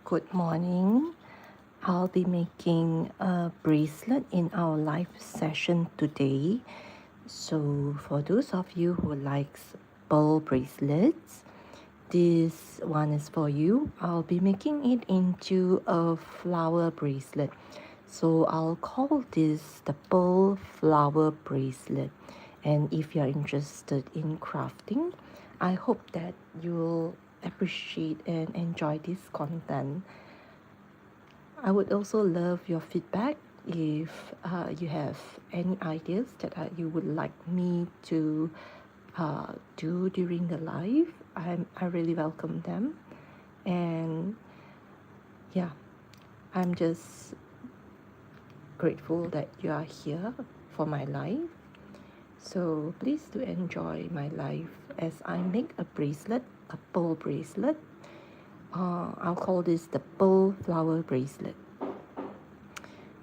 Good morning. I'll be making a bracelet in our live session today. So for those of you who likes pearl bracelets, this one is for you. I'll be making it into a flower bracelet. So I'll call this the pearl flower bracelet. And if you're interested in crafting, I hope that you'll appreciate and enjoy this content. I would also love your feedback if you have any ideas that you would like me to do during the live. I really welcome them. And yeah, I'm just grateful that you are here for my live. So please do enjoy my live as I make a bracelet, a pearl bracelet. I'll call this the pearl flower bracelet.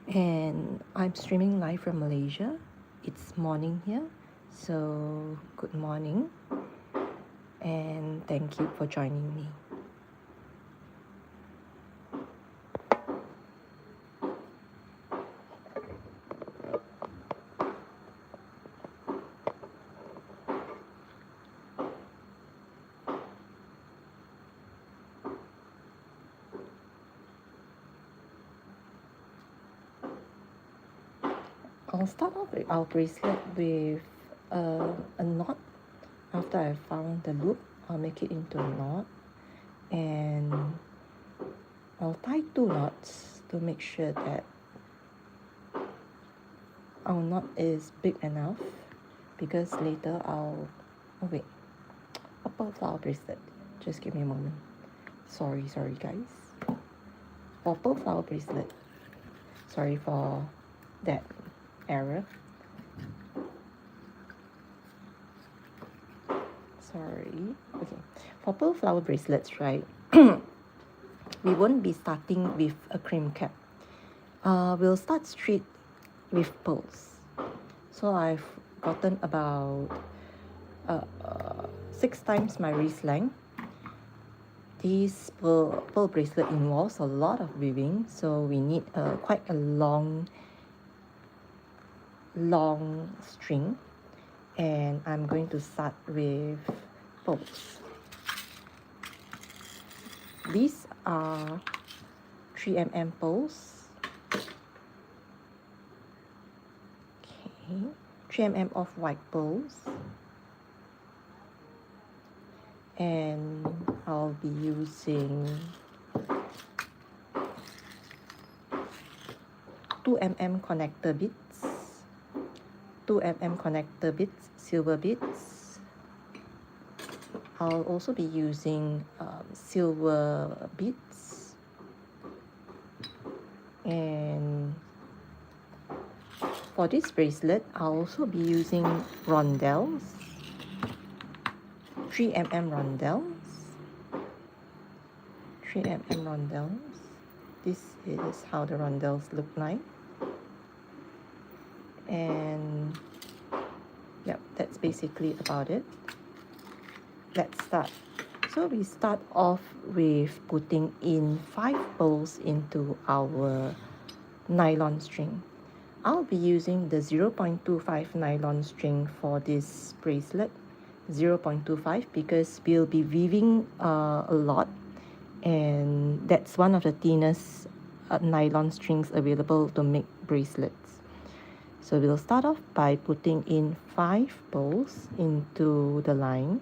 And I'm streaming live from Malaysia. It's morning here, so good morning and thank you for joining me. I'll start off with our bracelet with a knot. After I found the loop, I'll make it into a knot, and I'll tie 2 knots to make sure that our knot is big enough, because later oh wait, a pearl flower bracelet. Just give me a moment. Sorry guys. For pearl flower bracelet, sorry for that error. Sorry. Okay. For pearl flower bracelets, right? We won't be starting with a cream cap. We'll start straight with pearls. So I've gotten about 6 times my wrist length. This pearl bracelet involves a lot of weaving, so we need quite a long string, and I'm going to start with pearls. These are 3mm pearls. Okay, 3mm of white pearls, and I'll be using 2mm connector beads, 2mm connector beads, silver beads. I'll also be using silver beads, and for this bracelet I'll also be using rondelles, 3mm rondelles, 3mm rondelles. This is how the rondelles look like, and yep, that's basically about it. Let's start. So we start off with putting in 5 pearls into our nylon string. I'll be using the 0.25 nylon string for this bracelet, 0.25, because we'll be weaving a lot, and that's one of the thinnest nylon strings available to make bracelets. So we'll start off by putting in 5 pearls into the line.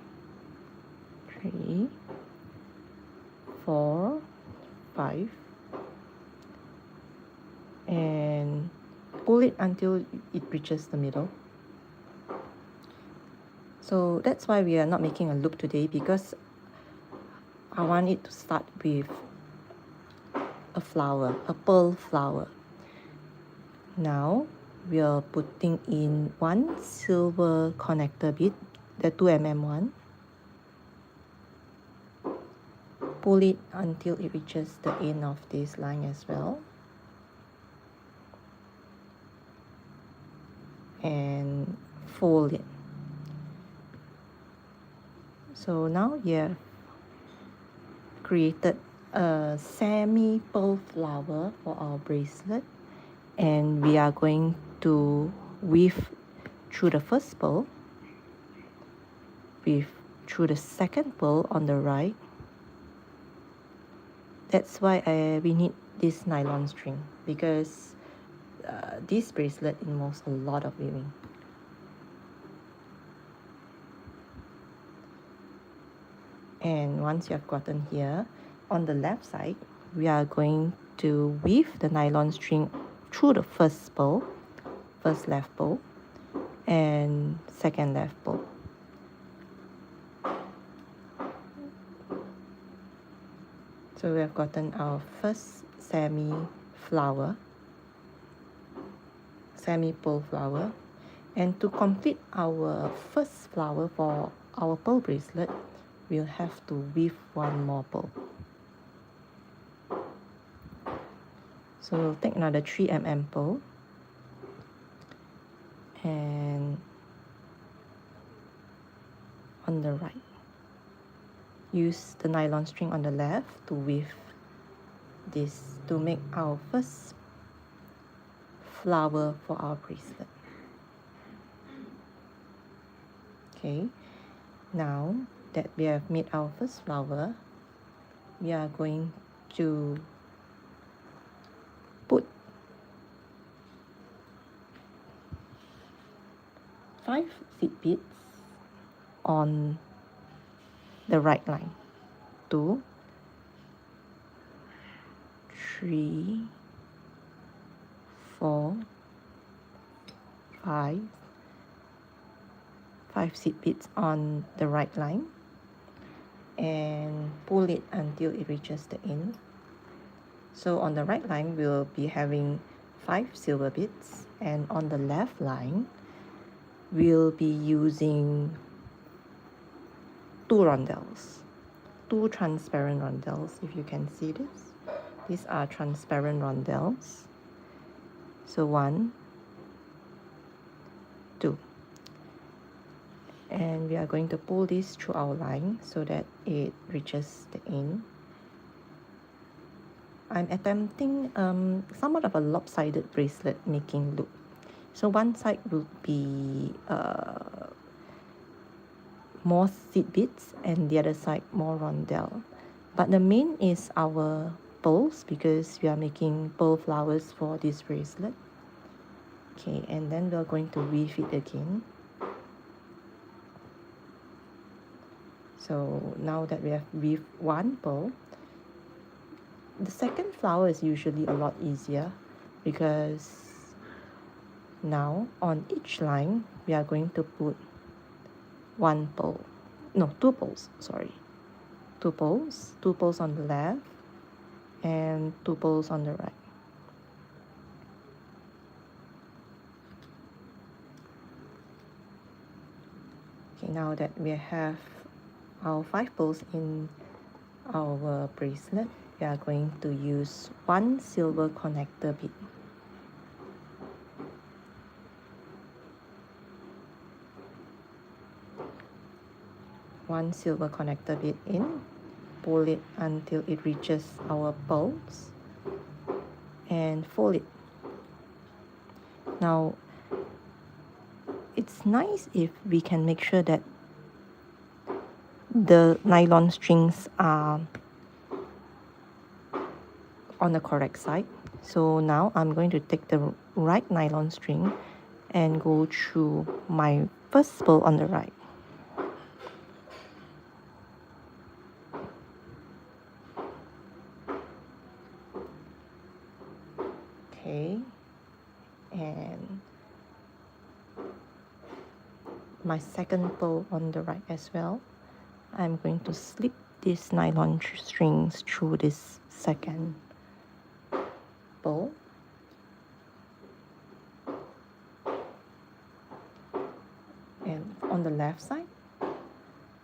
3, 4, 5, and pull it until it reaches the middle. So that's why we are not making a loop today, because I want it to start with a flower, a pearl flower. Now we are putting in 1 silver connector bead, the 2mm one. Pull it until it reaches the end of this line as well, and fold it. So now you have created a semi pearl flower for our bracelet, and we are going to weave through the first pearl, weave through the second pearl on the right. That's why we need this nylon string, because this bracelet involves a lot of weaving. And once you have gotten here, on the left side, we are going to weave the nylon string through the first pearl, first left pearl, and second left pearl. So we have gotten our first semi flower, semi pearl flower. And to complete our first flower for our pearl bracelet, we'll have to weave one more pearl. So we'll take another 3mm pearl and on the right, use the nylon string on the left to weave this to make our first flower for our bracelet. Okay, now that we have made our first flower, we are going to put 5 seed beads on the right line. 2, 3, 4, 5 seed beads on the right line, and pull it until it reaches the end. So on the right line, we'll be having 5 silver beads, and on the left line, we'll be using 2 rondelles, 2 transparent rondelles, if you can see this. These are transparent rondelles. So 1, 2. And we are going to pull this through our line so that it reaches the end. I'm attempting somewhat of a lopsided bracelet making look. So one side will be more seed beads and the other side more rondelle. But the main is our pearls, because we are making pearl flowers for this bracelet. Okay, and then we're going to weave it again. So now that we have weaved one pearl, the second flower is usually a lot easier, because now on each line we are going to put 2 pearls, sorry. 2 pearls on the left and 2 pearls on the right. Okay, now that we have our 5 pearls in our bracelet, we are going to use 1 silver connector bead. One silver connector bead in, pull it until it reaches our pearls, and fold it. Now, it's nice if we can make sure that the nylon strings are on the correct side. So now I'm going to take the right nylon string and go through my first pearl on the right. Okay, and my second pearl on the right as well. I'm going to slip these nylon strings through this second pearl. And on the left side,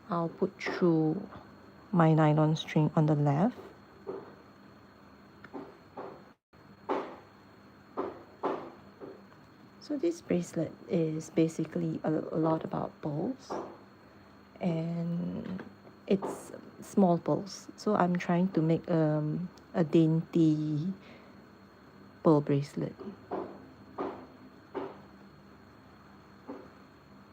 I'll put through my nylon string on the left. So this bracelet is basically a lot about pearls, and it's small pearls. So I'm trying to make a dainty pearl bracelet.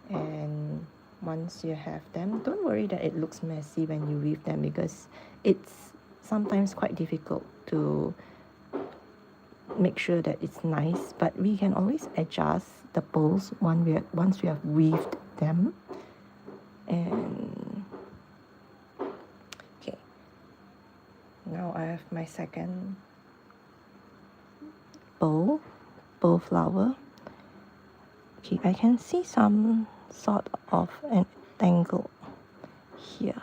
And once you have them, don't worry that it looks messy when you weave them, because it's sometimes quite difficult to make sure that it's nice, but we can always adjust the pearls once we have weaved them. And okay, now I have my second pearl flower. Okay, I can see some sort of an tangle here.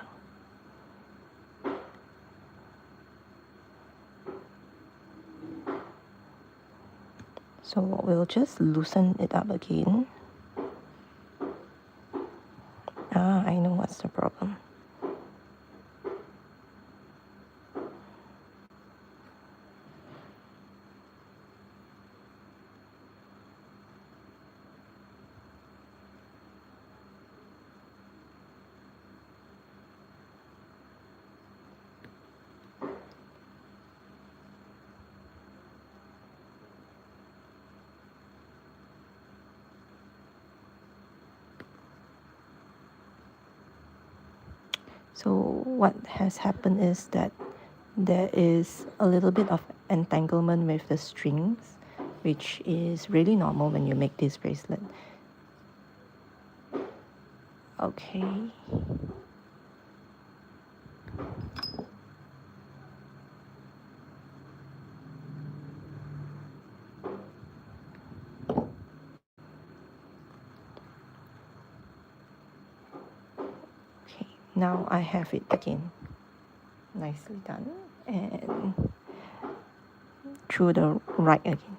So we'll just loosen it up again. I know what's the problem. So what has happened is that there is a little bit of entanglement with the strings, which is really normal when you make this bracelet. Okay. Okay, now I have it again. Nicely done. And through the right again.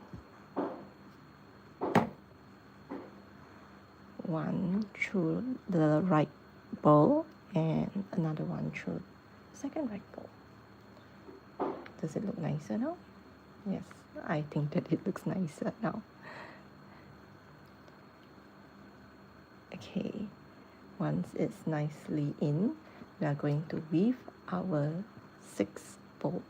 One through the right bowl and another one through the second right bowl. Does it look nicer now? Yes, I think that it looks nicer now. Okay, once it's nicely in, we are going to weave our 6th bowl.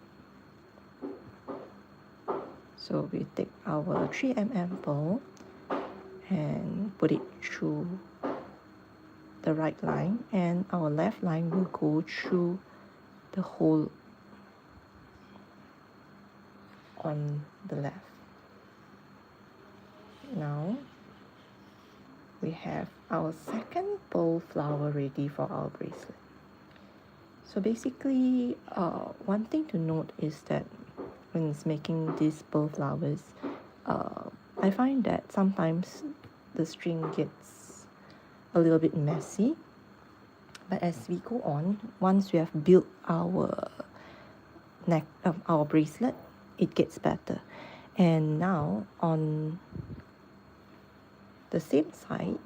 So we take our 3mm bowl and put it through the right line, and our left line will go through the hole on the left. Now we have our second bowl flower ready for our bracelet. So basically, one thing to note is that when it's making these bowl flowers, I find that sometimes the string gets a little bit messy. But as we go on, once we have built our neck of our bracelet, it gets better. And now on the same side,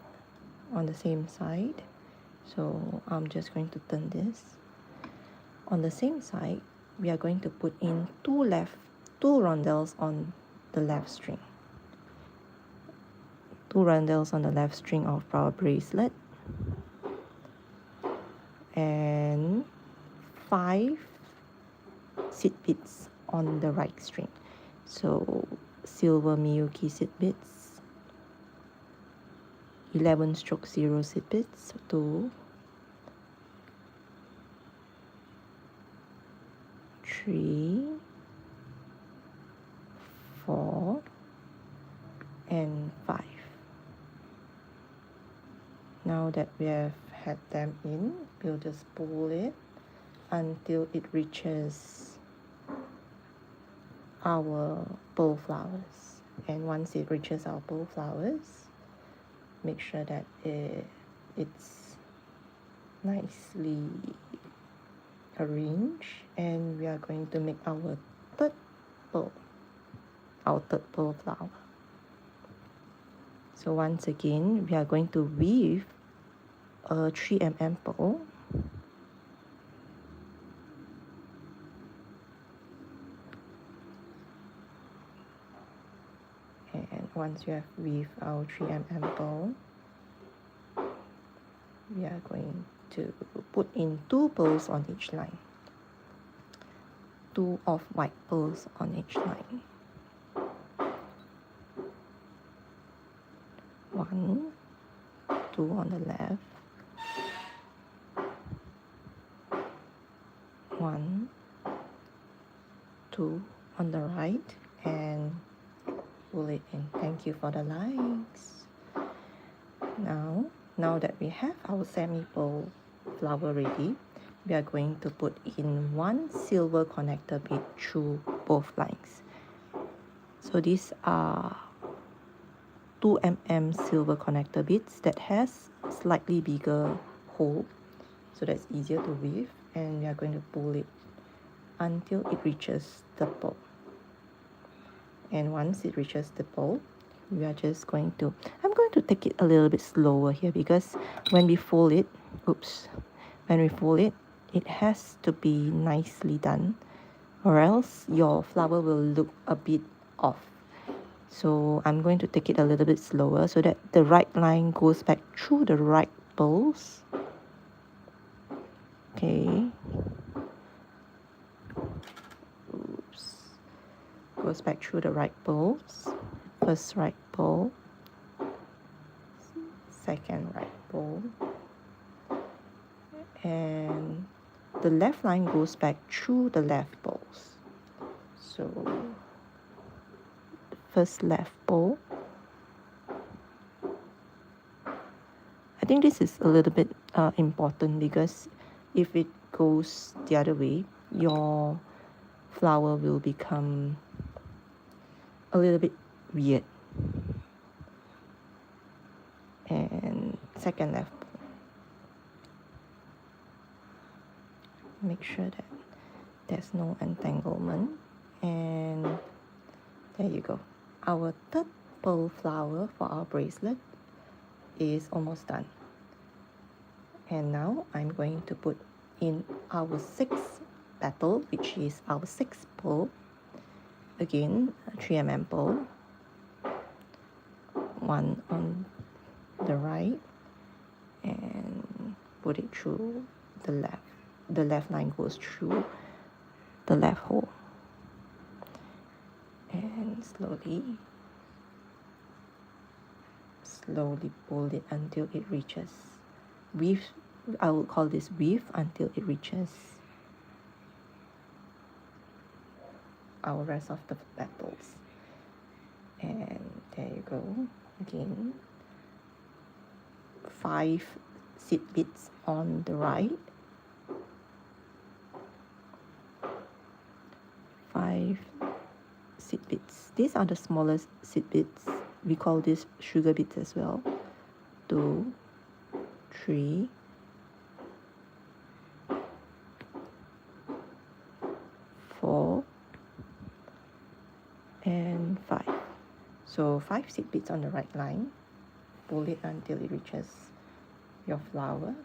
so I'm just going to turn this. On the same side, we are going to put in two rondelles on the left string. 2 rondelles on the left string of our bracelet, and 5 seed beads on the right string. So silver Miyuki seed beads, 11/0 seed beads, 2, 3, 4, and 5. Now that we have had them in, we'll just pull it until it reaches our pearl flowers. And once it reaches our pearl flowers, make sure that it's nicely arranged, and we are going to make our third pearl flower. So once again, we are going to weave a 3mm pearl, and once you have weaved our 3mm pearl, we are going to put in 2 pearls on each line. 2 off-white pearls on each line. 1, 2 on the left, 1, 2 on the right, and pull it in. Thank you for the likes. Now that we have our semi-pearl flower ready, we are going to put in 1 silver connector bead through both lines. So these are 2 mm silver connector beads that has slightly bigger hole, so that's easier to weave, and we are going to pull it until it reaches the pearl. And once it reaches the pearl, we are just going to, I'm going to take it a little bit slower here, because when we fold it, it has to be nicely done, or else your flower will look a bit off. So I'm going to take it a little bit slower so that the right line goes back through the right pearls. Okay. Goes back through the right pearls. First right pearl, second right pearl, and the left line goes back through the left pearls. So first left pearl. I think this is a little bit important, because if it goes the other way, your flower will become a little bit weird. And second left pearl. Make sure that there's no entanglement, and there you go. Our third pearl flower for our bracelet is almost done. And now I'm going to put in our 6th petal, which is our 6th pearl. Again, 3 mm pearl, 1 on the right, and put it through the left. The left line goes through the left hole, and slowly pull it until it reaches, weave, I would call this weave, until it reaches our rest of the petals. And there you go. Again, 5 seed beads on the right, 5 seed beads. These are the smallest seed beads. We call this sugar beads as well. 2, 3, 4, and 5. So 5 seed beads on the right line. Pull it until it reaches your flower,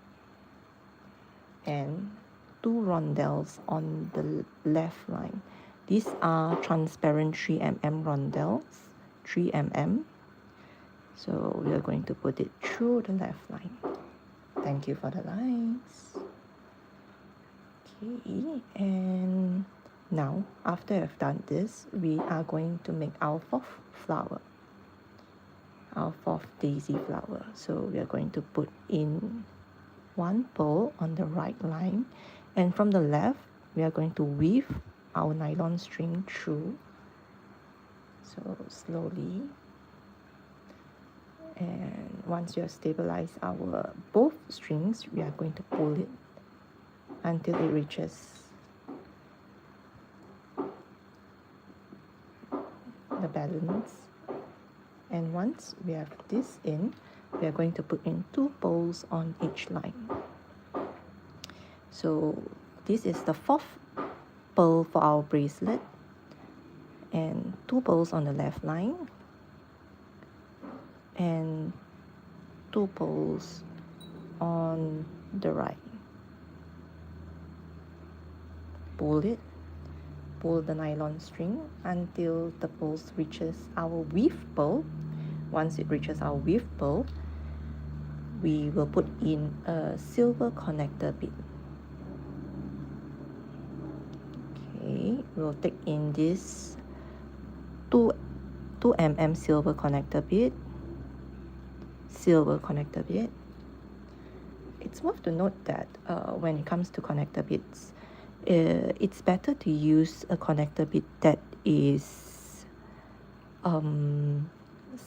and 2 rondelles on the left line. These are transparent 3 mm rondelles, 3 mm. So we are going to put it through the left line. Thank you for the likes. Okay, and now after I've done this, we are going to make our 4th flower, our 4th daisy flower. So we are going to put in 1 pearl on the right line, and from the left we are going to weave our nylon string through. So slowly, and once you have stabilized our both strings, we are going to pull it until it reaches the balance. And once we have this in, we are going to put in 2 pearls on each line. So this is the 4th pearl for our bracelet, and 2 pearls on the left line, and 2 pearls on the right. Pull it, pull the nylon string until the pearls reaches our weave pearl. Once it reaches our weave pearl, we will put in a silver connector bit. Okay, we'll take in this 2 mm silver connector bit. It's worth to note that when it comes to connector bits, it's better to use a connector bit that is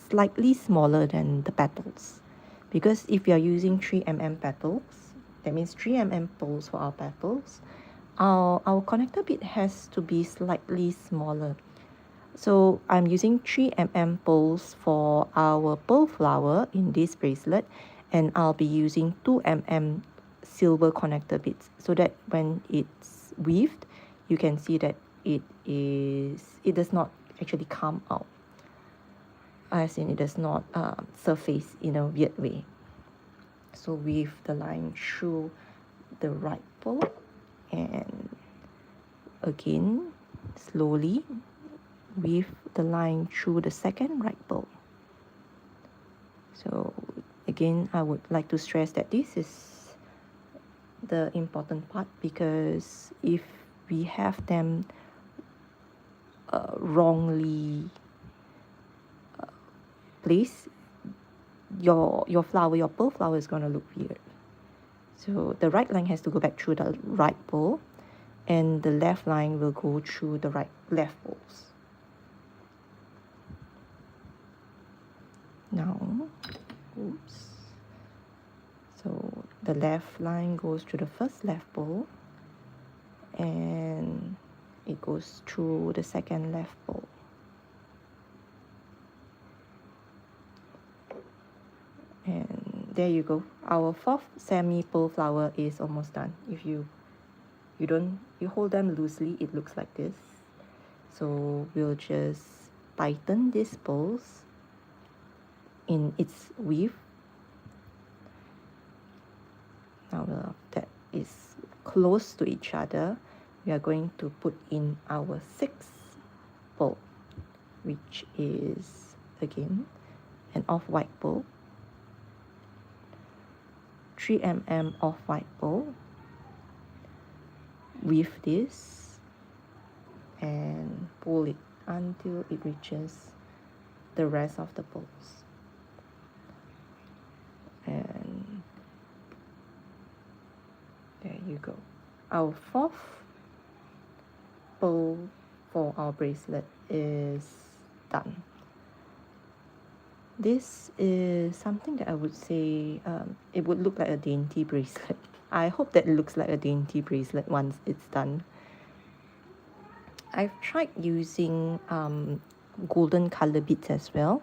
slightly smaller than the petals, because if you're using 3 mm petals, that means 3 mm poles for our petals, our connector bit has to be slightly smaller. So I'm using 3 mm poles for our pearl flower in this bracelet, and I'll be using 2 mm silver connector bits, so that when it's weaved, you can see that it does not actually come out, as in it does not surface in a weird way. So weave the line through the right pole, and again slowly weave the line through the second right pole. So again, I would like to stress that this is the important part, because if we have them wrongly placed, your pearl flower is going to look weird. So the right line has to go back through the right pole, and the left line will go through the left poles. Now, oops. So the left line goes through the first left pole, and it goes through the second left pole. And there you go. Our fourth semi pearl flower is almost done. If you hold them loosely, it looks like this. So we'll just tighten these pearls in its weave. Now that is close to each other, we are going to put in our sixth pearl, which is again an off-white pearl, 3 mm off-white pearl. Weave this and pull it until it reaches the rest of the pearls. And there you go. Our fourth pearl for our bracelet is done. This is something that I would say it would look like a dainty bracelet. I hope that it looks like a dainty bracelet once it's done. I've tried using golden color beads as well,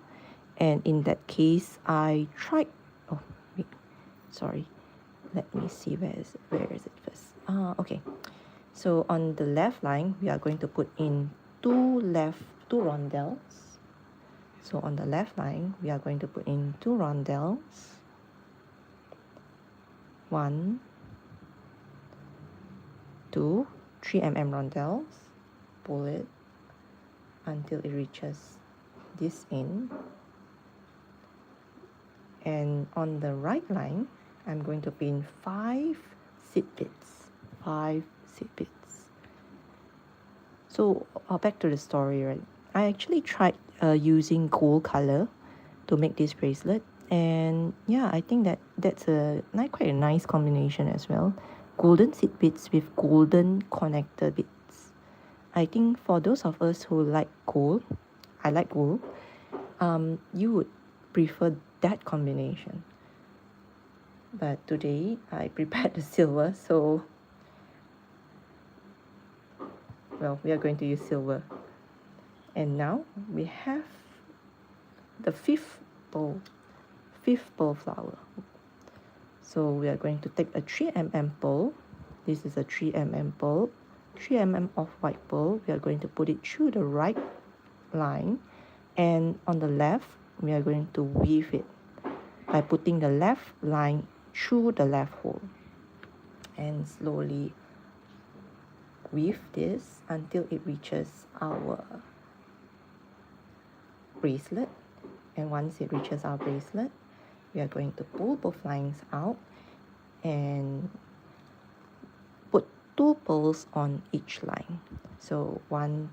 and in that case I tried, oh wait, sorry, let me see where is it first. Okay, so on the left line we are going to put in two rondelles. So on the left line we are going to put in 2 rondelles, 1, 2, 3 mm rondelles, pull it until it reaches this end. And on the right line, I'm going to put in 5 seed bits. So back to the story, right? I actually tried using gold color to make this bracelet, and yeah, I think that's quite a nice combination as well. Golden seed bits with golden connector bits. I think for those of us who like gold, I like gold, you would prefer that combination. But today I prepared the silver, so well, we are going to use silver. And now we have the fifth pearl flower. So we are going to take a 3 mm pearl. This is a 3 mm pearl, 3 mm off-white pearl. We are going to put it through the right line, and on the left we are going to weave it by putting the left line through the left hole, and slowly weave this until it reaches our bracelet. And once it reaches our bracelet, we are going to pull both lines out and put 2 pearls on each line. So 1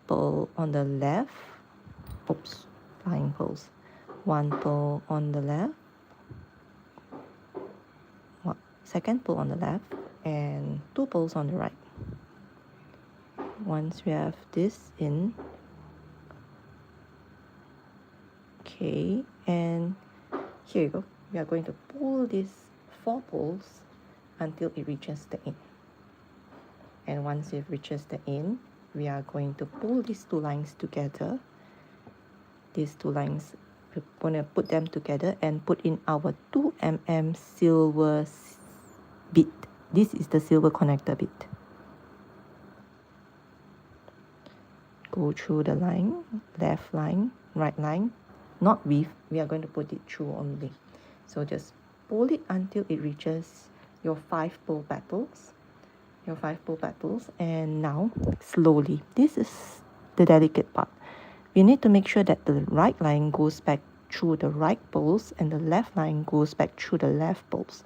pearl on the left, oops, flying pearls. 1 pearl on the left, second pearl on the left, and 2 pearls on the right. Once we have this in, okay, and here you go. We are going to pull these 4 pearls until it reaches the end. And once it reaches the end, we are going to pull these 2 lines together. These 2 lines, we're going to put them together and put in our 2 mm silver bit. This is the silver connector bit. Go through the line, left line, right line, not weave. We are going to put it through only. So just pull it until it reaches your 5 pearl petals. Your 5 pearl petals, and now slowly. This is the delicate part. We need to make sure that the right line goes back through the right pearls and the left line goes back through the left pearls.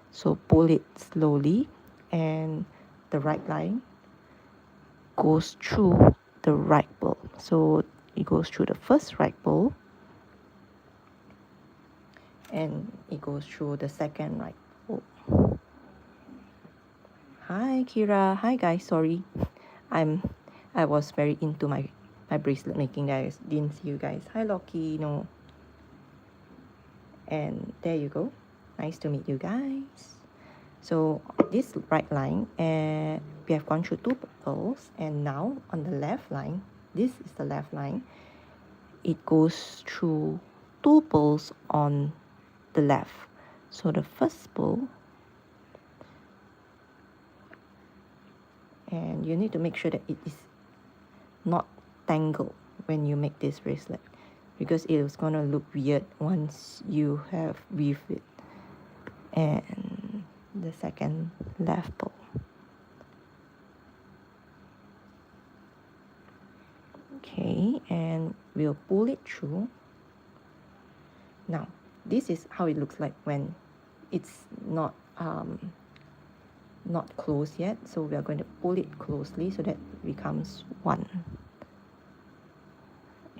So pull it slowly, and the right line goes through the right pearl. So it goes through the first right pearl, and it goes through the second right pearl. Hi Kira, hi guys, sorry. I was very into my bracelet making, guys. Didn't see you guys. Hi Loki, no. And there you go. Nice to meet you guys. So this right line, we have gone through 2 pearls, and now on the left line, this is the left line, it goes through 2 pearls on the left. So the first pearl, and you need to make sure that it is not tangled when you make this bracelet, because it is gonna look weird once you have weaved it. And the second left pearl. Okay, and we'll pull it through. Now, this is how it looks like when it's not closed yet. So we are going to pull it closely so that it becomes one.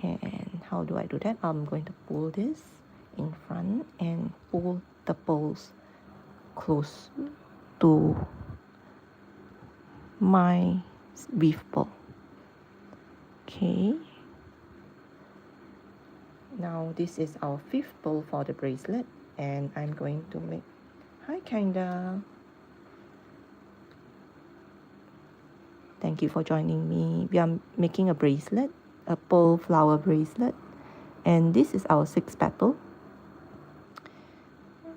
And how do I do that? I'm going to pull this in front and pull the pearls close to my weave pearl. Okay. Now this is our 5th pearl for the bracelet, and I'm going to make, hi Kinda. Thank you for joining me. We are making a bracelet, a pearl flower bracelet, and this is our 6th petal.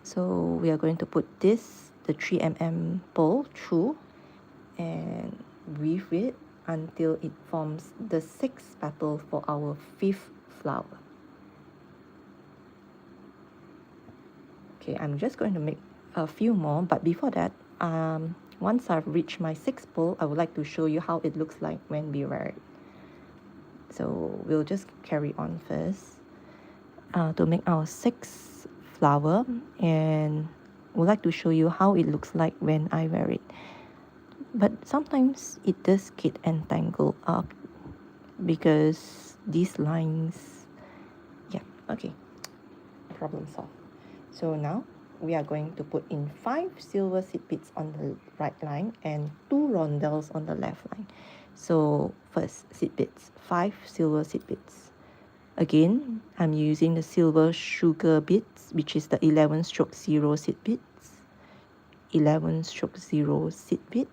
So we are going to put this, the 3 mm pearl, through and weave it until it forms the 6th petal for our 5th flower. Okay, I'm just going to make a few more, but before that, once I've reached my 6th pearl, I would like to show you how it looks like when we wear it. So we'll just carry on first to make our 6th flower, and would like to show you how it looks like when I wear it. But sometimes it does get entangled up because these lines, yeah, okay, problem solved. So now we are going to put in 5 silver seed beads on the right line and 2 rondelles on the left line. So first, seed beads, 5 silver seed beads. Again, I'm using the silver sugar beads, which is the 11/0 seed beads. 11/0 seed beads,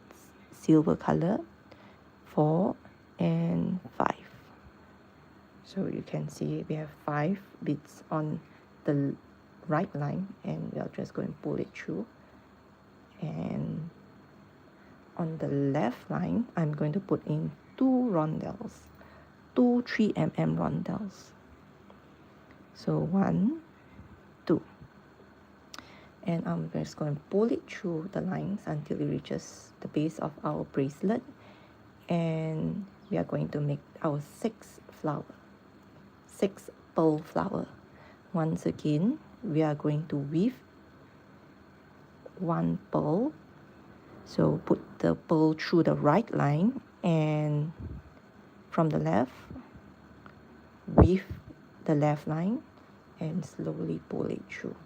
silver color, 4 and 5. So you can see we have 5 beads on the right line, and we are just going to pull it through. And on the left line, I'm going to put in 2 rondelles, 2 3 mm rondelles. So 1, 2. And I'm just going to pull it through the lines until it reaches the base of our bracelet, and we are going to make our 6th flower, 6th pearl flower. Once again, we are going to weave one pearl. So put the pearl through the right line, and from the left, weave the left line and slowly pull it through.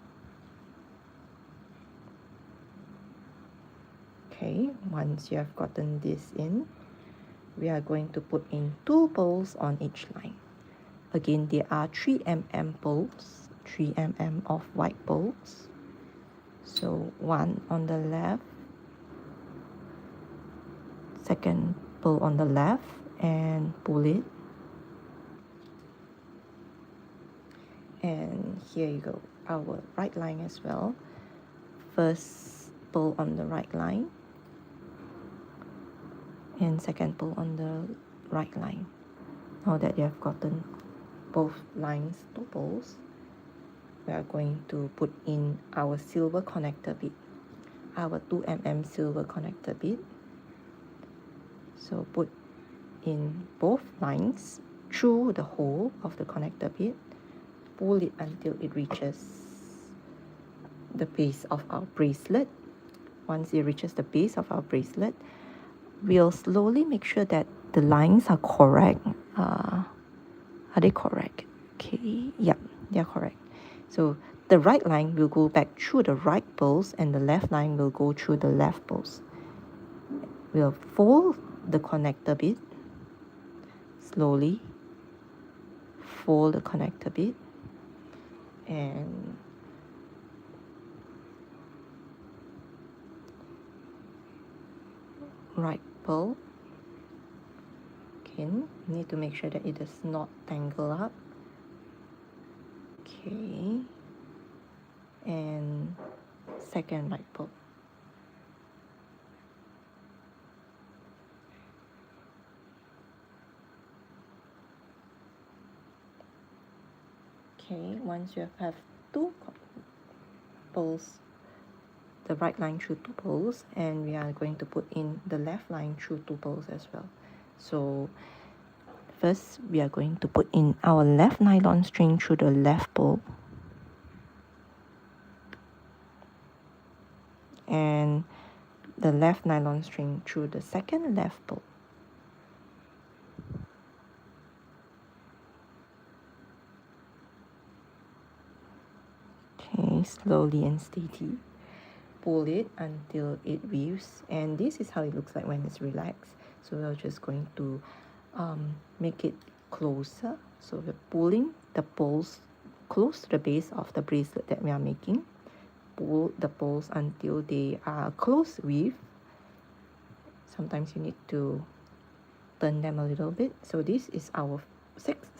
Okay, once you have gotten this in, we are going to put in 2 pearls on each line. Again, there are 3 mm pearls, 3 mm of white pearls. So one on the left, second pearl on the left, and pull it. And here you go, our right line as well. First pearl on the right line, and second pearl on the right line. Now that you have gotten both lines 2 pearls, we are going to put in our silver connector bead, our 2 mm silver connector bead. So put in both lines through the hole of the connector bead, pull it until it reaches the base of our bracelet. Once it reaches the base of our bracelet, we'll slowly make sure that the lines are correct. Are they correct? Okay, yep, they're correct. So the right line will go back through the right pearls, and the left line will go through the left pearls. We'll fold the connector bead slowly, fold the connector bead, and right pearl. Again, need to make sure that it does not tangle up. Okay, and second right pearl. Okay, once you have 2 pearls, the right line through 2 pearls, and we are going to put in the left line through 2 pearls as well. So first we are going to put in our left nylon string through the left pearl, and the left nylon string through the second left pearl. Okay, slowly and steady. Pull it until it weaves, and this is how it looks like when it's relaxed. So we're just going to make it closer. So we're pulling the pearls close to the base of the bracelet that we are making. Pull the pearls until they are close weave. Sometimes you need to turn them a little bit. So this is our 6th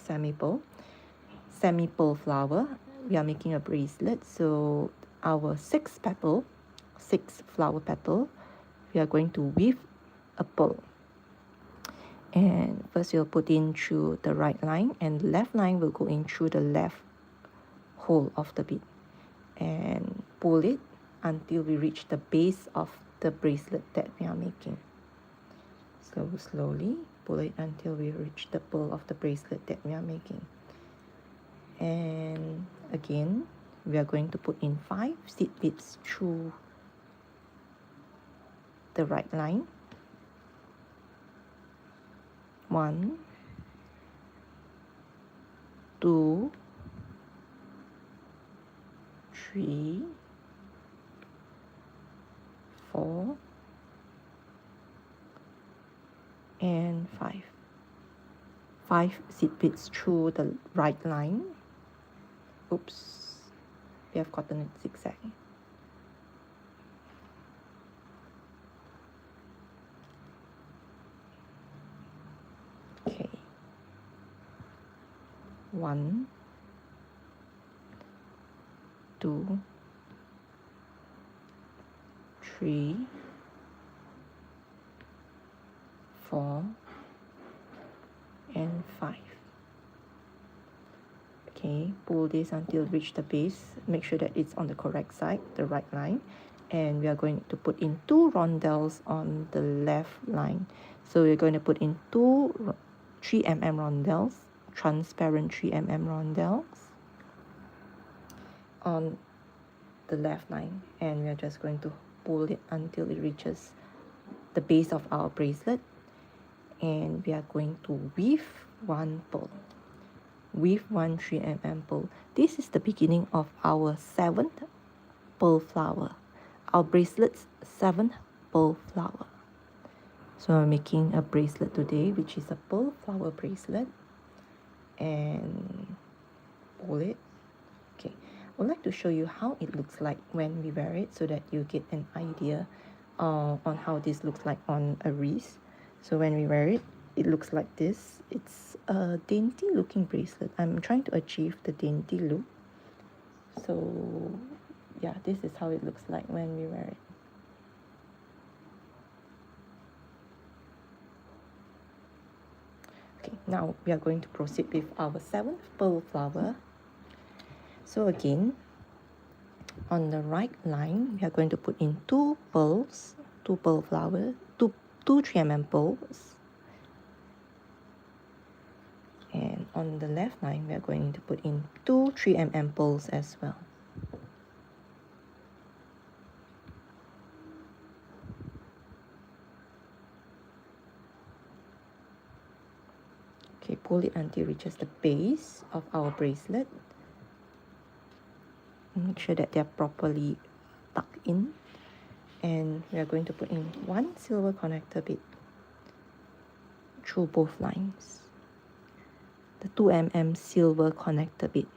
semi-pearl flower. We are making a bracelet, so our 6th petal, 6th flower petal, we are going to weave a pearl. And first we'll put in through the right line, and the left line will go in through the left hole of the bead, and pull it until we reach the base of the bracelet that we are making. So slowly pull it until we reach the pearl of the bracelet that we are making. And again, we are going to put in 5 seed beads through the right line. 1, 2, 3, 4, and 5. 5 seed beads through the right line. Oops, we have gotten it zigzag. Okay. 1, 2, 3, 4, and 5. Okay, pull this until reach the base. Make sure that it's on the correct side, the right line. And we are going to put in 2 rondelles on the left line. So we're going to put in 2 3 mm rondelles, transparent 3 mm rondelles. on the left line, and we are just going to pull it until it reaches the base of our bracelet, and we are going to weave one pearl. Weave one 3mm pearl. This is the beginning of our 7th pearl flower, our bracelet's 7th pearl flower. So I'm making a bracelet today, which is a pearl flower bracelet, and pull it. Okay, I would like to show you how it looks like when we wear it, so that you get an idea on how this looks like on a wrist. So when we wear it, it looks like this. It's a dainty looking bracelet. I'm trying to achieve the dainty look. So yeah, this is how it looks like when we wear it. Okay, now we are going to proceed with our 7th pearl flower. So again, on the right line, we are going to put in 2 pearls, 2 pearl flowers, two 3mm pearls. And on the left line, we are going to put in 2 3mm pearls as well. Okay, pull it until it reaches the base of our bracelet. Make sure that they are properly tucked in. And we are going to put in 1 silver connector bead through both lines. The 2mm silver connector bead.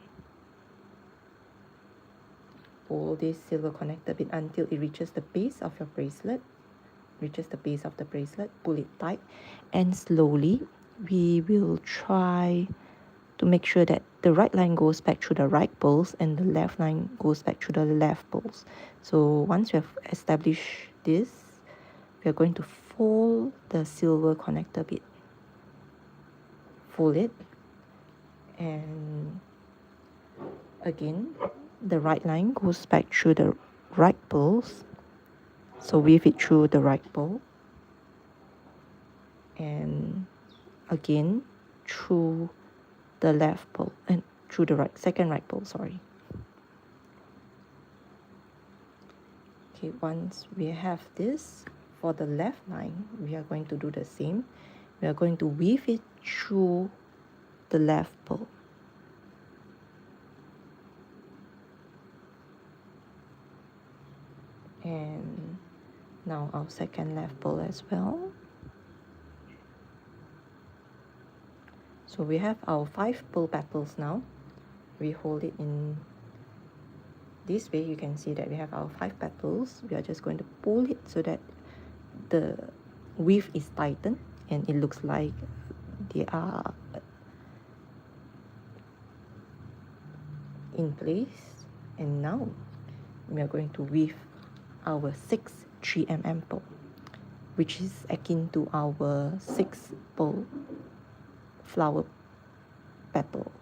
Pull this silver connector bead until it reaches the base of your bracelet. Reaches the base of the bracelet, pull it tight, and slowly we will try to make sure that the right line goes back through the right pearls and the left line goes back through the left pearls. So once we have established this, we are going to fold the silver connector bead. Fold it, and again the right line goes back through the right pearls. So weave it through the right pearl, and again through the left pearl, and through the second right pearl, sorry. Okay, once we have this, for the left line, we are going to do the same. We are going to weave it through the left pearl. And now our second left pearl as well. So we have our 5 pearl petals now. We hold it in this way. You can see that we have our 5 petals. We are just going to pull it so that the weave is tightened and it looks like they are in place. And now we are going to weave our 6 3mm pearl, which is akin to our 6 pearl flower petal.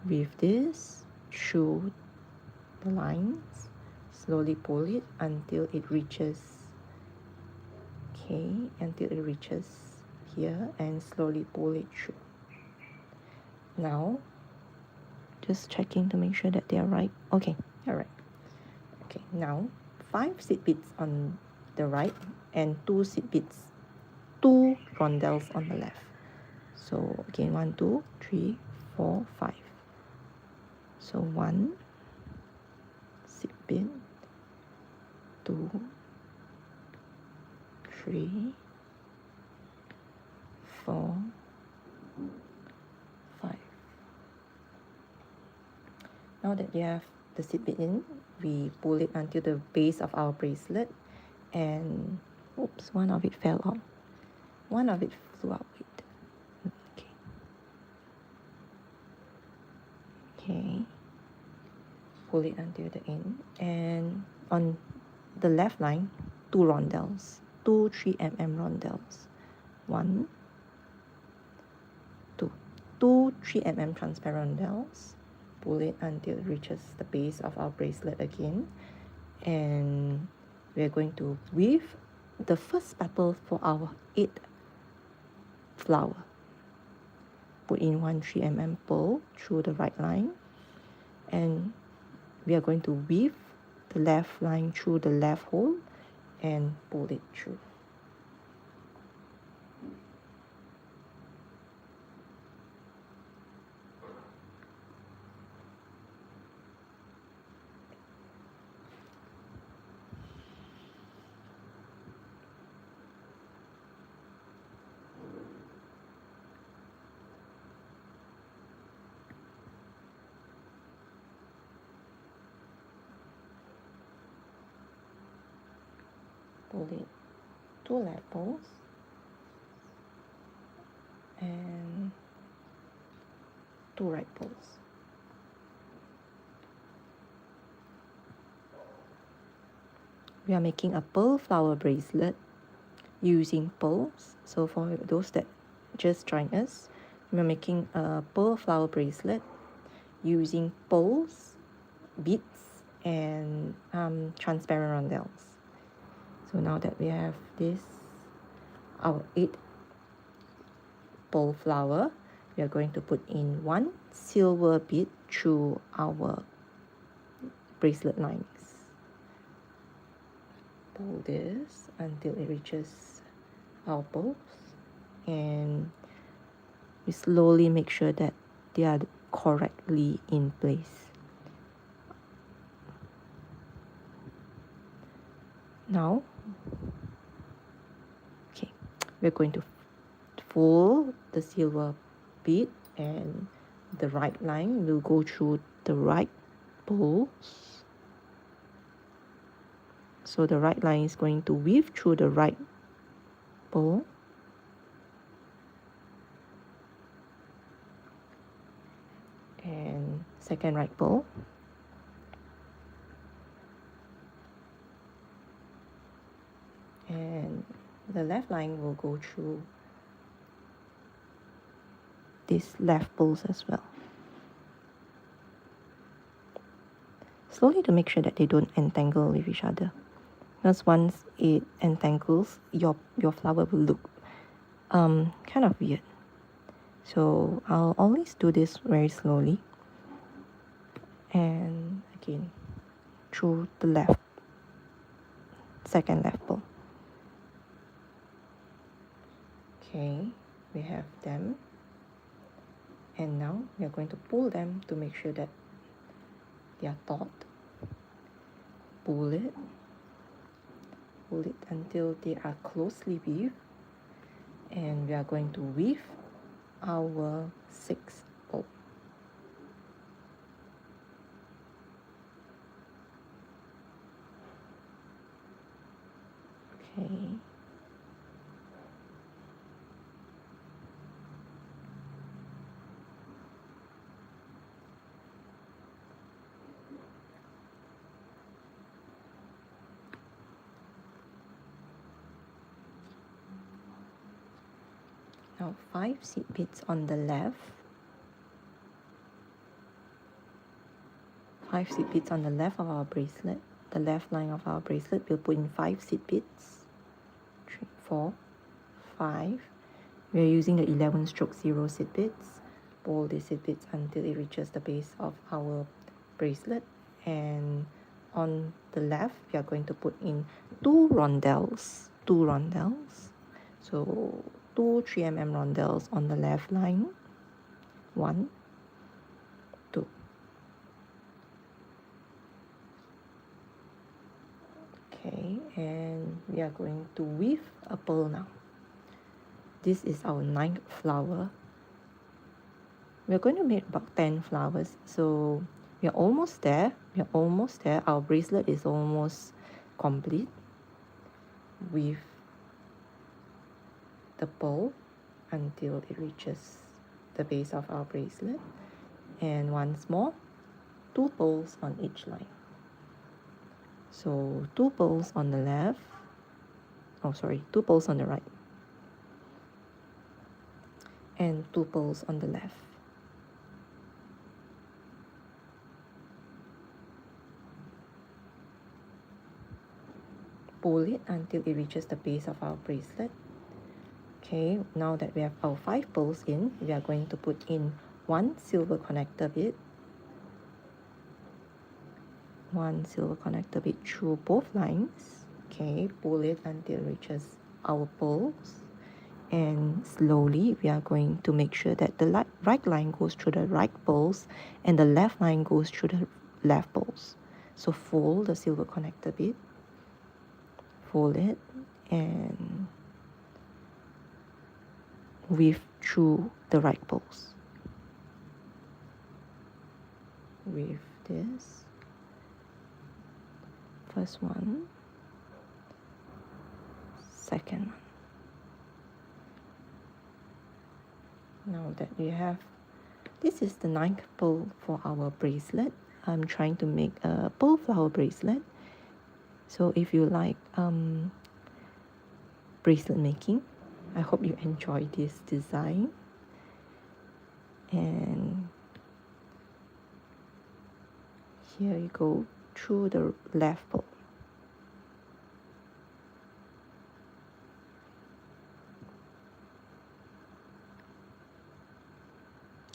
Weave this through the lines, slowly pull it until it reaches, okay, until it reaches here, and slowly pull it through. Now just checking to make sure that they are right. Okay, all right. Okay, now 5 seed beads on the right and 2 seed beads, 2 rondelles on the left. So again, 1 2 3 4 5. So 1 seed bead, 2 3 4 5. Now that you have the seed bead in, we pull it until the base of our bracelet, and oops, one of it fell off. One of it flew out. Okay. Okay. Pull it until the end, and on the left line, 2 rondelles, 2 3mm rondelles. 1 2 2 3mm transparent rondelles. Pull it until it reaches the base of our bracelet again, and we're going to weave the first petal for our 8th flower. put in 1 3mm pearl through the right line, and we are going to weave the left line through the left hole and pull it through. Pull it 2 left pulls and 2 right pulls. We are making a pearl flower bracelet using pearls. So for those that just joined us, we are making a pearl flower bracelet using pearls, beads, and transparent rondelles. So now that we have this, our 8 pearl flower, we are going to put in 1 silver bead through our bracelet lines. Pull this until it reaches our pearls, and we slowly make sure that they are correctly in place. Now, okay, we're going to fold the silver bead, and the right line will go through the right pearls. So the right line is going to weave through the right pearl. And second right pearl. And the left line will go through these left pearls as well. Slowly to make sure that they don't entangle with each other. Because once it entangles, your flower will look kind of weird. So I'll always do this very slowly. And again, through the left, second left pearl. Okay, we have them. And now we are going to pull them to make sure that they are taut. Pull it until they are closely weaved, and we are going to weave our 6 pearl. Okay. Now 5 seed beads on the left, 5 seed beads on the left of our bracelet. The left line of our bracelet, we'll put in 5 seed beads. 3, 4, 5. We're using the 11 stroke 0 seed beads. Pull the seed beads until it reaches the base of our bracelet. And on the left, we are going to put in 2 rondelles. 2 rondelles. So 2 3mm rondelles on the left line. 1, 2. Okay, and we are going to weave a pearl now. This is our 9th flower. We're going to make about 10 flowers, so we are almost there. We are almost there. Our bracelet is almost complete. Weave the pearl until it reaches the base of our bracelet, and once more, 2 pearls on each line. So 2 pearls on the left, 2 pearls on the right, and 2 pearls on the left. Pull it until it reaches the base of our bracelet. Okay, now that we have our 5 pearls in, we are going to put in 1 silver connector bead, 1 silver connector bead through both lines. Okay, pull it until it reaches our pearls, and slowly we are going to make sure that the right line goes through the right pearls and the left line goes through the left pearls. So fold the silver connector bead, fold it, and weave through the right pearls. Weave this first one, second one. Now that we have, this is the 9th pearl for our bracelet. I'm trying to make a pearl flower bracelet. So if you like bracelet making, I hope you enjoy this design. And here you go through the left pearl.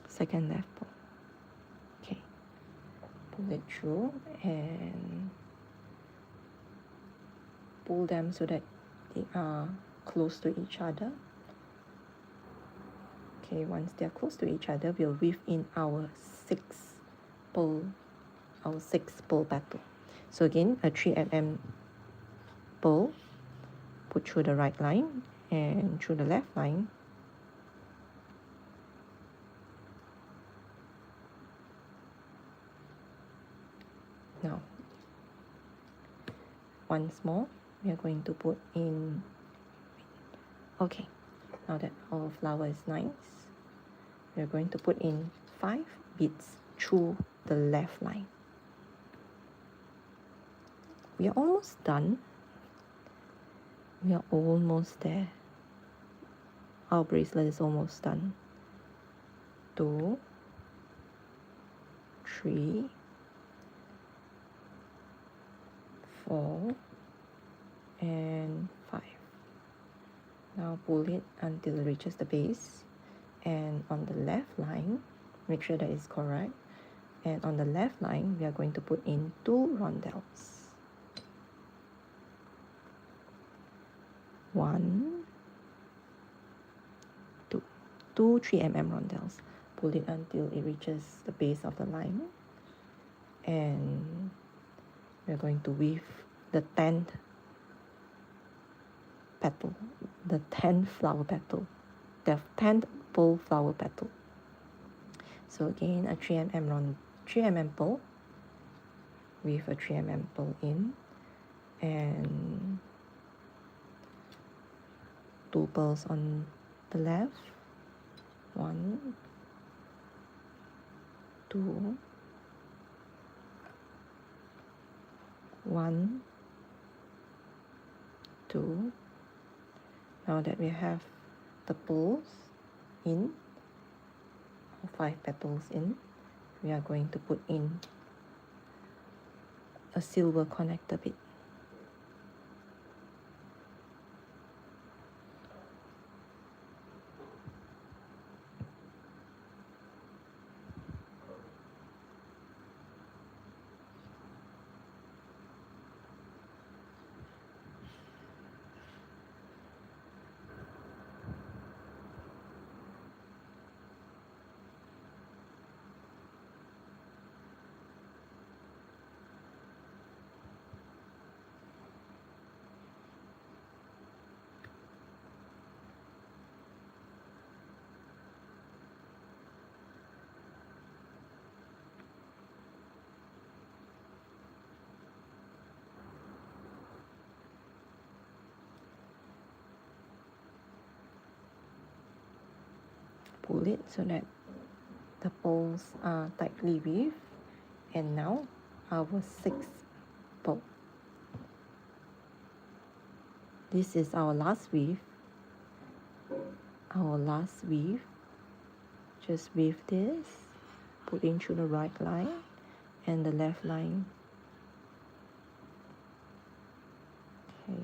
Second left pearl. Okay, pull it through and pull them so that they are close to each other. Okay, once they are close to each other, we'll weave in our 6th pearl petal. So again, a 3mm pearl, put through the right line and through the left line. Now, once more, we are going to put in. Okay, now that our flower is nice, we are going to put in 5 beads through the left line. We are almost done. We are almost there. Our bracelet is almost done. 2, 3, 4, and 5. Now pull it until it reaches the base, and on the left line, make sure that it's correct, and on the left line we are going to put in 2 rondelles. 1, 2, 2 3mm rondelles. Pull it until it reaches the base of the line, and we're going to weave the 10th petal, the 10th flower petal, the 10th pearl flower petal. So again, a 3mm pearl, weave a 3mm pearl in, and 2 pearls on the left, 1, 2, 1, 2. Now that we have the pearls in, 5 petals in, we are going to put in a silver connector bead. Pull it so that the pearls are tightly weaved. And now our 6th pearl. This is our last weave. Our last weave. Just weave this, put in through the right line and the left line. Okay.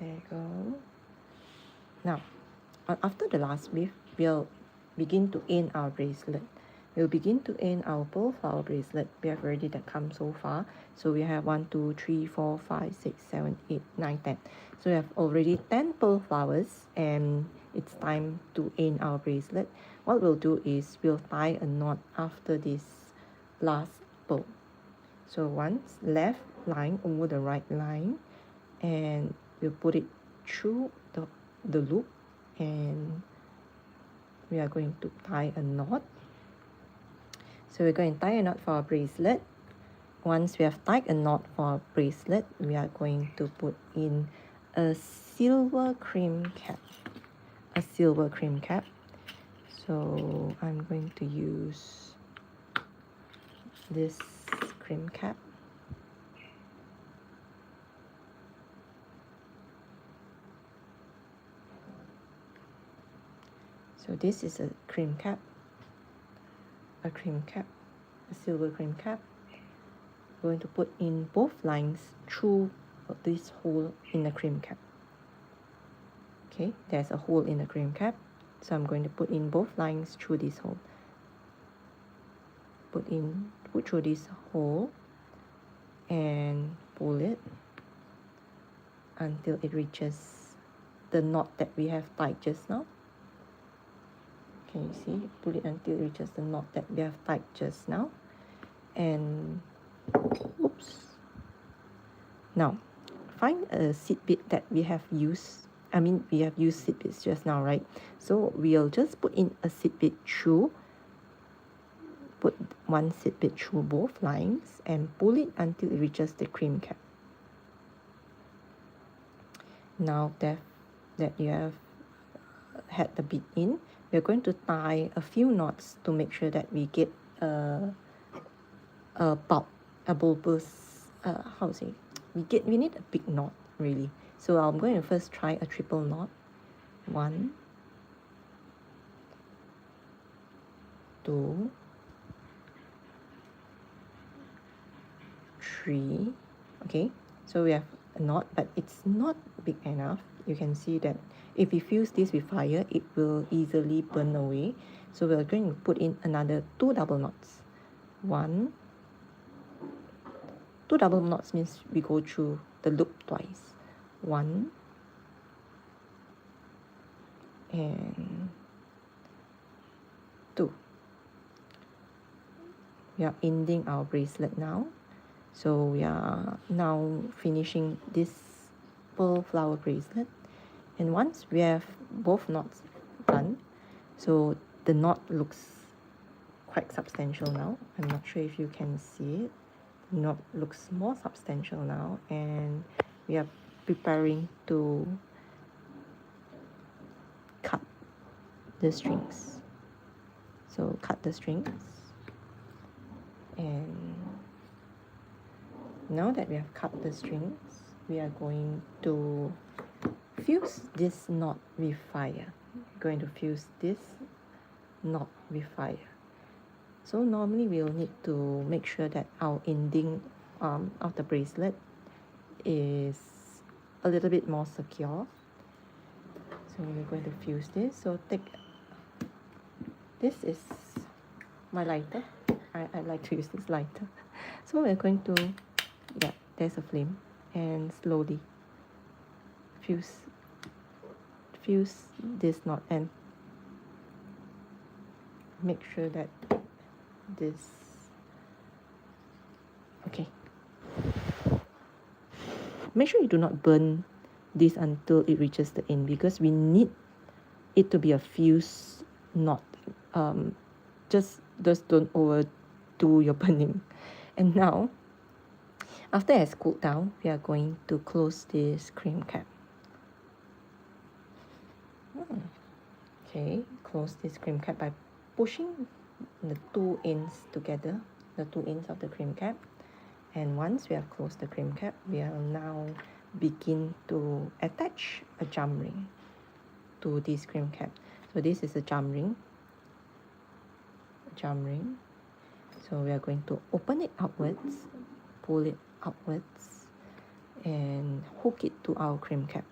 There you go. Now, after the last weave, we'll begin to end our bracelet. We'll begin to end our pearl flower bracelet. We have already that come so far. So we have 1, 2, 3, 4, 5, 6, 7, 8, 9, 10. So we have already 10 pearl flowers, and it's time to end our bracelet. What we'll do is we'll tie a knot after this last pearl. So once left line over the right line, and we'll put it through the loop, and we are going to tie a knot. So we're going to tie a knot for our bracelet. Once we have tied a knot for our bracelet, we are going to put in a silver cream cap. A silver cream cap. So I'm going to use this cream cap. So this is a cream cap, a silver cream cap. I'm going to put in both lines through this hole in the cream cap. Okay, there's a hole in the cream cap, so I'm going to put in both lines through this hole. Put through this hole and pull it until it reaches the knot that we have tied just now. Can you see? Pull it until it reaches the knot that we have tied just now. And oops. Now, find a seed bit that we have used. We have used seed bits just now, right? So we'll just put in a seed bit through. Put one seed bit through both lines and pull it until it reaches the cream cap. Now that you have had the bit in, we're going to tie a few knots to make sure that we get a bulbous, how to say, we need a big knot really. So I'm going to first try a triple knot. 1, 2, 3. Okay, so we have a knot, but it's not big enough. You can see that if we fuse this with fire, it will easily burn away. So we're going to put in another 2 double knots. 1, 2 double knots means we go through the loop twice. 1 and 2. We are ending our bracelet now. So we are now finishing this pearl flower bracelet. And once we have both knots done, so the knot looks quite substantial now. I'm not sure if you can see it. The knot looks more substantial now, and we are preparing to cut the strings. So cut the strings, and now that we have cut the strings, we are going to fuse this knot with fire. We're going to fuse this knot with fire. So normally we'll need to make sure that our ending of the bracelet is a little bit more secure. So we're going to fuse this. So this is my lighter. I like to use this lighter. So we're going to, yeah, there's a flame, and slowly fuse this knot and make sure that this, okay, make sure you do not burn this until it reaches the end, because we need it to be a fuse knot. Just don't overdo your burning. And now, after it has cooled down, we are going to close this cream cap. Okay, close this cream cap by pushing the 2 ends together, the 2 ends of the cream cap. And once we have closed the cream cap, we will now begin to attach a jump ring to this cream cap. So this is a jump ring. So we are going to open it upwards, pull it upwards, and hook it to our cream cap.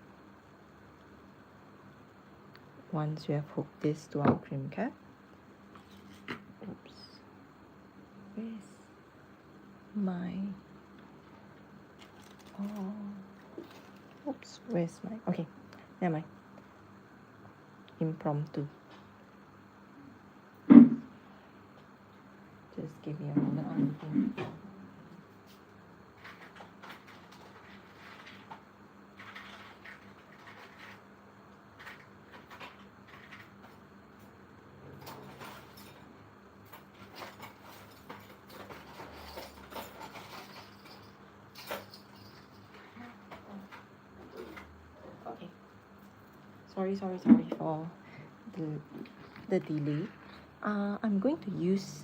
once we have hooked this to our cream cap. Oops. Where's my... Oh. Oops. Where's my... Okay. Never mind. Impromptu. Just give me a moment on the thing. Okay. Sorry for the delay. I'm going to use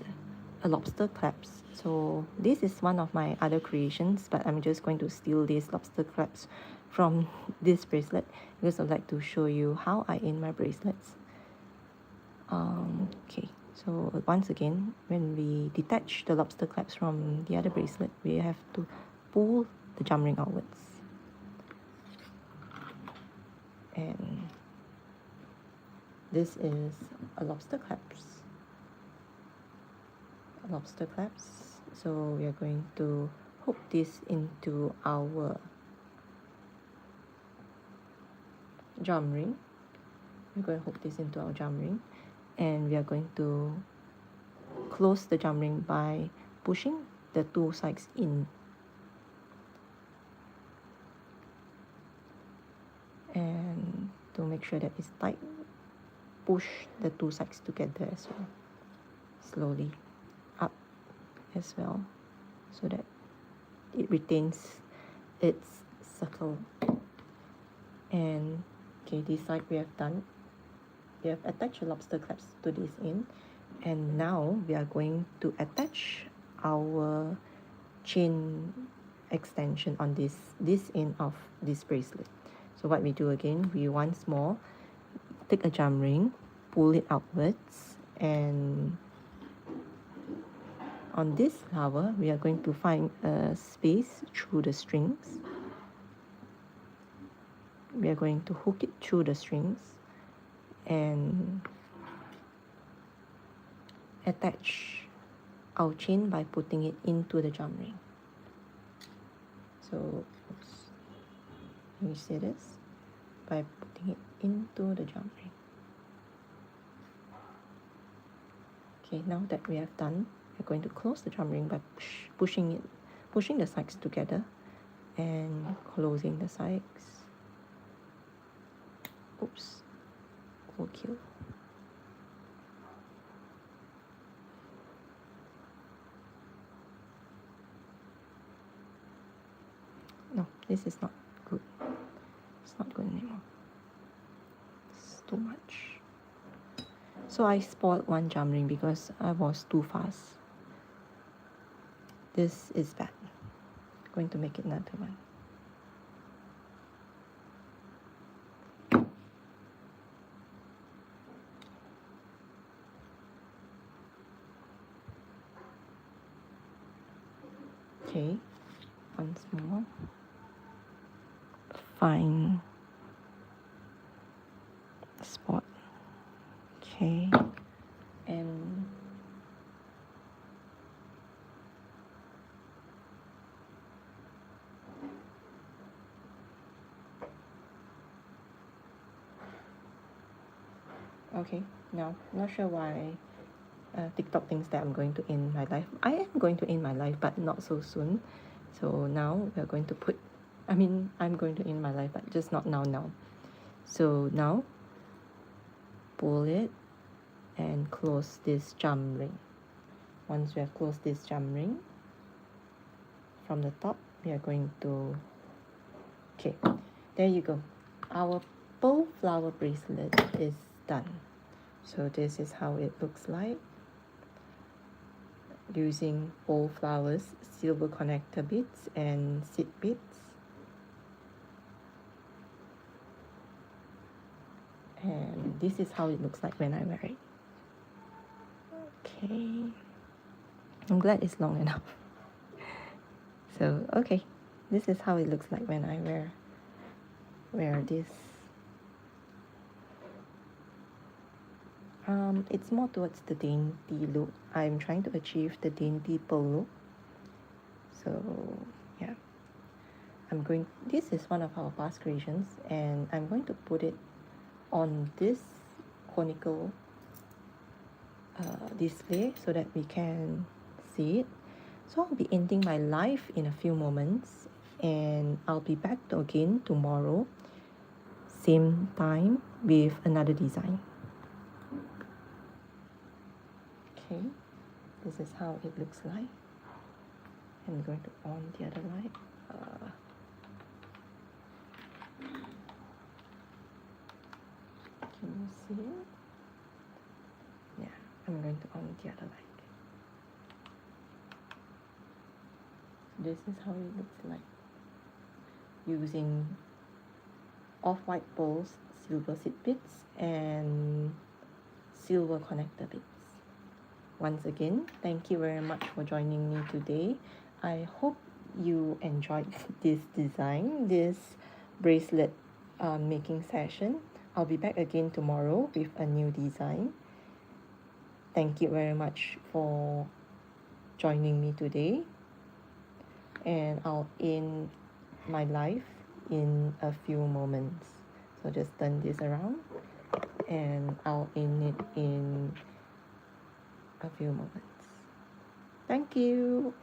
a lobster clasp. So this is one of my other creations, but I'm just going to steal these lobster clasps from this bracelet because I'd like to show you how I end my bracelets. Okay, so once again, when we detach the lobster clasps from the other bracelet, we have to pull the jump ring outwards. And this is a lobster clasp. So we are going to hook this into our jump ring. We're going to hook this into our jump ring, and we are going to close the jump ring by pushing the two sides in. And to make sure that it's tight, push the two sides together as well, slowly up as well, so that it retains its circle. And okay, this side we have done. We have attached a lobster clasp to this end, and now we are going to attach our chain extension on this end of this bracelet. So what we do again, we once more take a jump ring, pull it outwards, and on this flower we are going to find a space through the strings. We are going to hook it through the strings and attach our chain by putting it into the jump ring. So oops, can you see this? By putting it into the jump ring. Okay, now that we have done, we're going to close the jump ring by pushing the sides together and closing the sides. Oops, overkill. No, this is not good. It's not good anymore. It's too much. So I spoiled one jump ring because I was too fast. This is bad. I'm going to make it another one. Okay, once more. Find the spot. Okay, and okay, now not sure why TikTok thinks that I'm going to end my life. I am going to end my life, but not so soon. So now we're going to put, I'm going to end my life, but just not now. So now, pull it and close this jump ring. Once we have closed this jump ring, from the top, we are going to, okay, there you go. Our pearl flower bracelet is done. So this is how it looks like, using pearl flowers, silver connector beads, and seed beads. And this is how it looks like when I wear it. Okay, I'm glad it's long enough. So okay, this is how it looks like when I wear this It's more towards the dainty look. I'm trying to achieve the dainty pearl look. So yeah, this is one of our past creations, and I'm going to put it on this conical display so that we can see it. So I'll be ending my live in a few moments, and I'll be back again tomorrow, same time with another design. Okay, this is how it looks like. I'm going to on the other light. Can you see it? Yeah, I'm going to on the other light. This is how it looks like using off-white pearls, silver seed bits, and silver connector bits. Once again, thank you very much for joining me today. I hope you enjoyed this design, this bracelet making session. I'll be back again tomorrow with a new design. Thank you very much for joining me today, and I'll end my life in a few moments. So just turn this around and I'll end it in a few moments. Thank you.